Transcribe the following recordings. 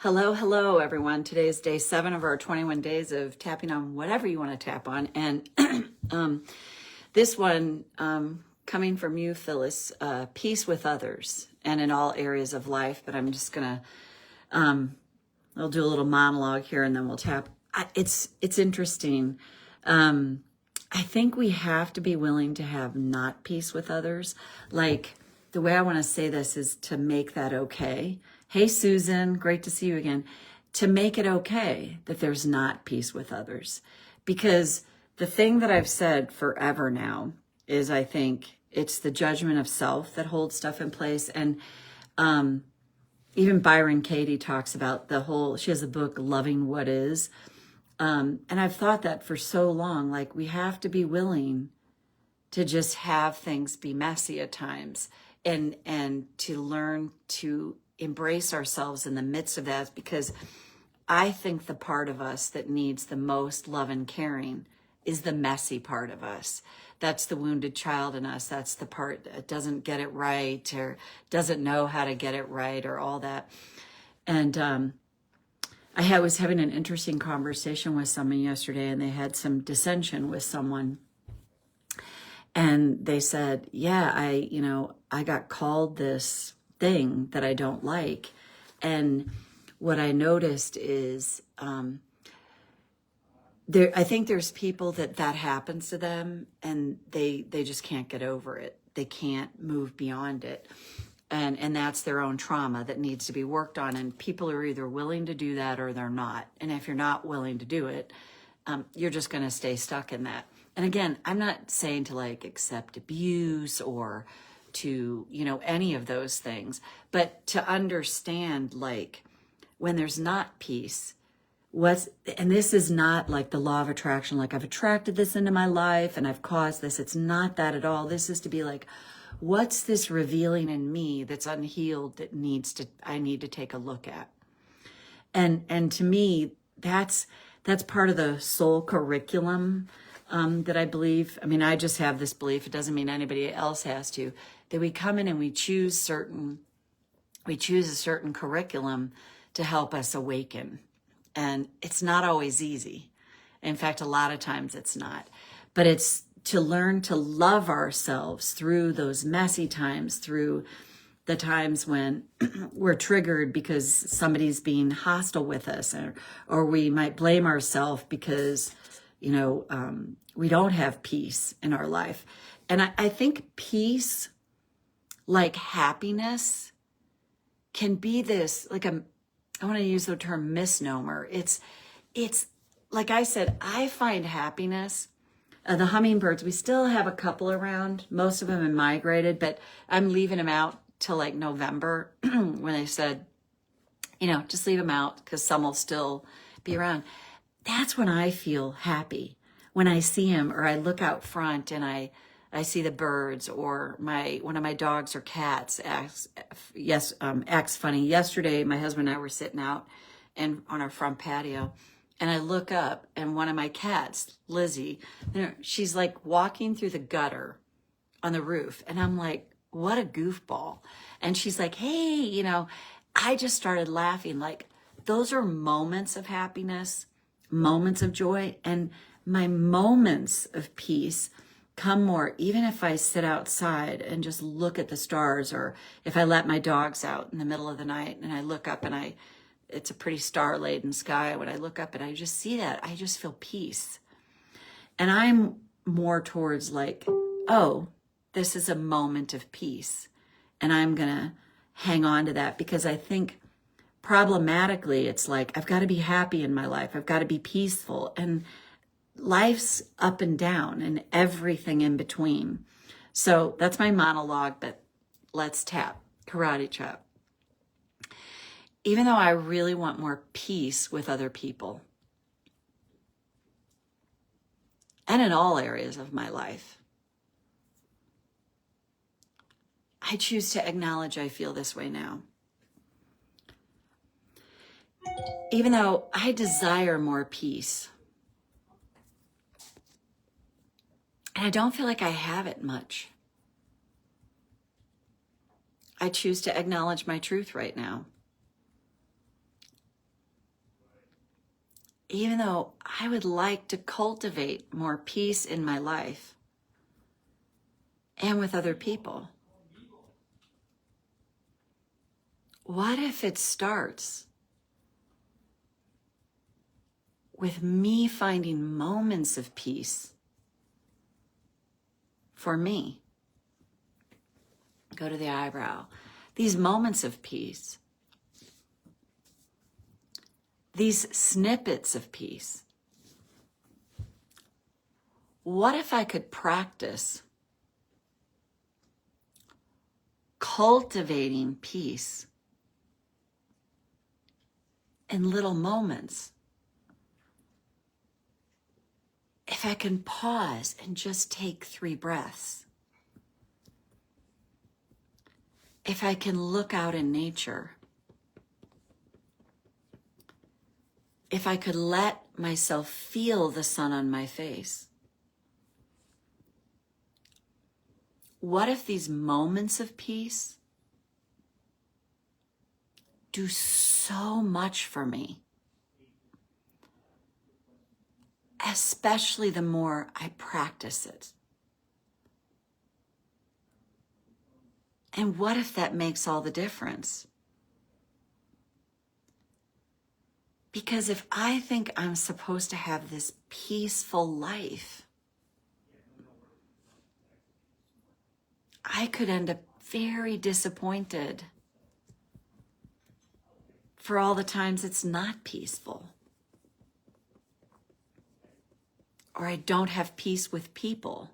Hello, hello, everyone. Today is day 7 of our 21 days of tapping on whatever you want to tap on. And this one coming from you, Phyllis, peace with others and in all areas of life. But I'm just going to, I'll do a little monologue here and then we'll tap. It's interesting. I think we have to be willing to have not peace with others. Like, the way I want to say this is to make that okay. Hey, Susan, great to see you again. To make it okay that there's not peace with others. Because the thing that I've said forever now is I think it's the judgment of self that holds stuff in place. And even Byron Katie talks about she has a book, Loving What Is. And I've thought that for so long, like we have to be willing to just have things be messy at times and to learn to embrace ourselves in the midst of that, because I think the part of us that needs the most love and caring is the messy part of us. That's the wounded child in us. That's the part that doesn't get it right or doesn't know how to get it right or all that. And I was having an interesting conversation with someone yesterday, and they had some dissension with someone. And they said, yeah, I got called this thing that I don't like. And what I noticed is I think there's people that happens to them and they just can't get over it. They can't move beyond it. And that's their own trauma that needs to be worked on. And people are either willing to do that or they're not. And if you're not willing to do it, you're just going to stay stuck in that. And again, I'm not saying to like accept abuse or to, any of those things, but to understand like when there's not peace, and this is not like the law of attraction, like I've attracted this into my life and I've caused this. It's not that at all. This is to be like, what's this revealing in me that's unhealed that I need to take a look at. And to me, that's part of the soul curriculum that I believe. I mean, I just have this belief. It doesn't mean anybody else has to, that we come in and we choose a certain curriculum to help us awaken. And it's not always easy. In fact, a lot of times it's not, but it's to learn to love ourselves through those messy times, through the times when we're triggered because somebody's being hostile with us, or we might blame ourselves because, we don't have peace in our life. And I think peace, like happiness, can be this, I want to use the term misnomer. It's like I said, I find happiness. The hummingbirds, we still have a couple around. Most of them have migrated, but I'm leaving them out till like November when they said, just leave them out because some will still be around. That's when I feel happy. When I see them, or I look out front and I see the birds, or one of my dogs or cats acts funny. Yesterday, my husband and I were sitting out and on our front patio, and I look up, and one of my cats, Lizzie, she's like walking through the gutter on the roof, and I'm like, what a goofball. And she's like, hey, I just started laughing. Like, those are moments of happiness, moments of joy, and my moments of peace come more, even if I sit outside and just look at the stars, or if I let my dogs out in the middle of the night and I look up and it's a pretty star-laden sky. When I look up and I just see that, I just feel peace. And I'm more towards like, oh, this is a moment of peace. And I'm going to hang on to that, because I think problematically, it's like, I've got to be happy in my life. I've got to be peaceful. And life's up and down and everything in between. So that's my monologue, but let's tap, karate chop. Even though I really want more peace with other people, and in all areas of my life, I choose to acknowledge I feel this way now. Even though I desire more peace, and I don't feel like I have it much, I choose to acknowledge my truth right now. even though I would like to cultivate more peace in my life and with other people, what if it starts with me finding moments of peace for me? Go to the eyebrow. These moments of peace, these snippets of peace. What if I could practice cultivating peace in little moments? If I can pause and just take 3 breaths. If I can look out in nature. If I could let myself feel the sun on my face. What if these moments of peace do so much for me? Especially the more I practice it. And what if that makes all the difference? Because if I think I'm supposed to have this peaceful life, I could end up very disappointed for all the times it's not peaceful. Or I don't have peace with people.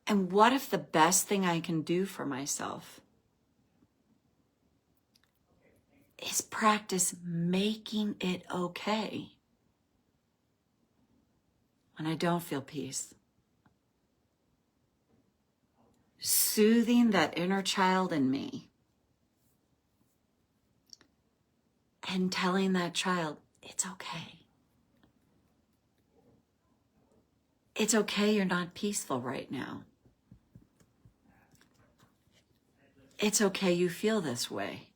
And what if the best thing I can do for myself is practice making it okay when I don't feel peace? Soothing that inner child in me and telling that child, it's okay. It's okay you're not peaceful right now. It's okay you feel this way.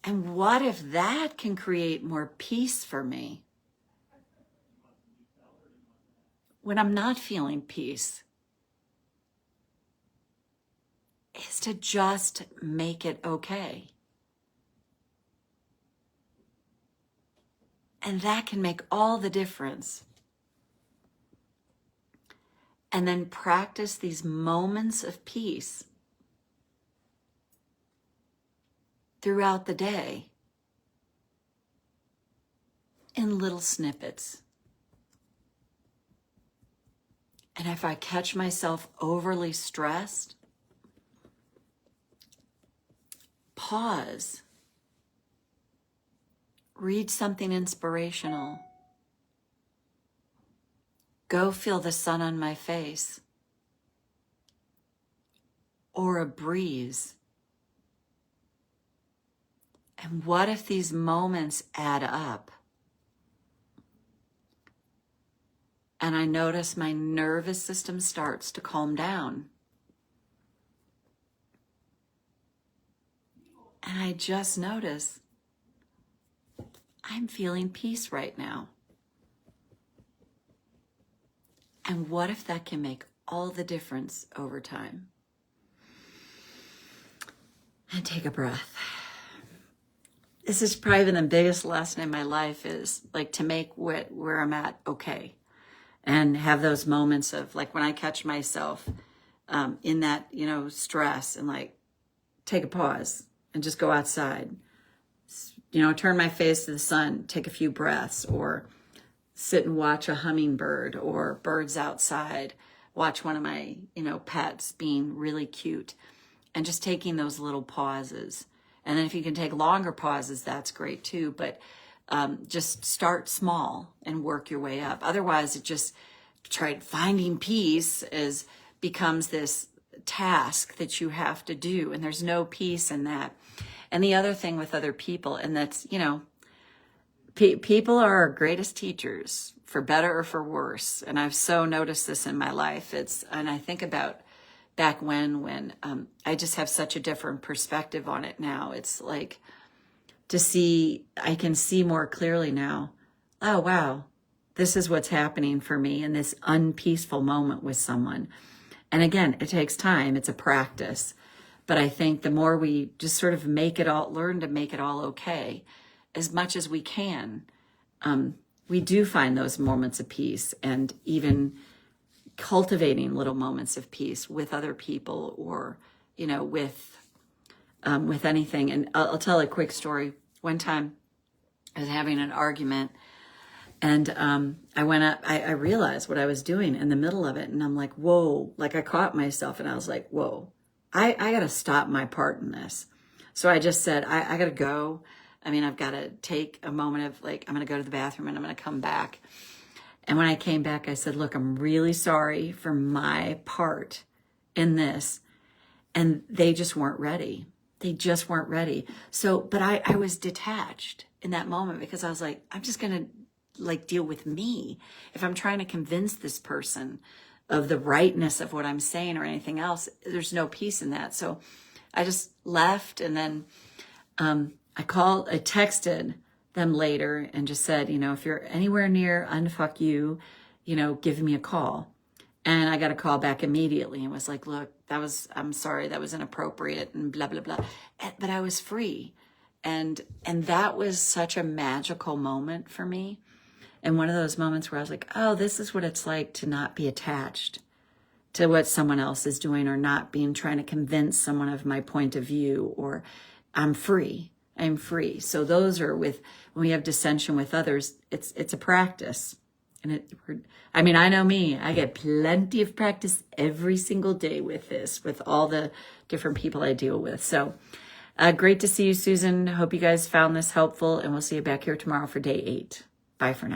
And what if that can create more peace for me when I'm not feeling peace? Is to just make it okay. And that can make all the difference. And then practice these moments of peace throughout the day in little snippets. And if I catch myself overly stressed, pause. Read something inspirational. Go feel the sun on my face. Or a breeze. And what if these moments add up? And I notice my nervous system starts to calm down. And I just notice I'm feeling peace right now. And what if that can make all the difference over time? And take a breath. This has probably been the biggest lesson in my life, is like to make where I'm at okay. And have those moments of like when I catch myself in that, stress, and like take a pause and just go outside. Turn my face to the sun, take a few breaths, or sit and watch a hummingbird or birds outside, watch one of my, pets being really cute, and just taking those little pauses. And then if you can take longer pauses, that's great too. But just start small and work your way up. Otherwise, it just finding peace becomes this task that you have to do, and there's no peace in that. And the other thing with other people, and that's, people are our greatest teachers, for better or for worse. And I've so noticed this in my life. And I think about, back when I just have such a different perspective on it now. It's like I can see more clearly now. Oh, wow, this is what's happening for me in this unpeaceful moment with someone. And again, it takes time. It's a practice. But I think the more we just sort of learn to make it all okay, as much as we can, we do find those moments of peace, and even cultivating little moments of peace with other people, or, with anything. And I'll tell a quick story. One time I was having an argument, and I went up, I realized what I was doing in the middle of it. And I'm like, whoa, like I caught myself, and I was like, whoa, I got to stop my part in this. So I just said, I got to go. I mean, I've got to take a moment of like, I'm going to go to the bathroom and I'm going to come back. And when I came back, I said, look, I'm really sorry for my part in this. And they just weren't ready. They just weren't ready. So, but I was detached in that moment, because I was like, I'm just going to like deal with me. If I'm trying to convince this person of the rightness of what I'm saying or anything else, there's no peace in that. So I just left, and then I texted them later and just said, if you're anywhere near unfuck you, give me a call. And I got a call back immediately and was like, look, I'm sorry, that was inappropriate and blah, blah, blah. But I was free. And that was such a magical moment for me. And one of those moments where I was like, oh, this is what it's like to not be attached to what someone else is doing, or not trying to convince someone of my point of view, or I'm free. I'm free. So those are when we have dissension with others, it's a practice. And I know me, I get plenty of practice every single day with this, with all the different people I deal with. So great to see you, Susan. Hope you guys found this helpful, and we'll see you back here tomorrow for day 8. Bye for now.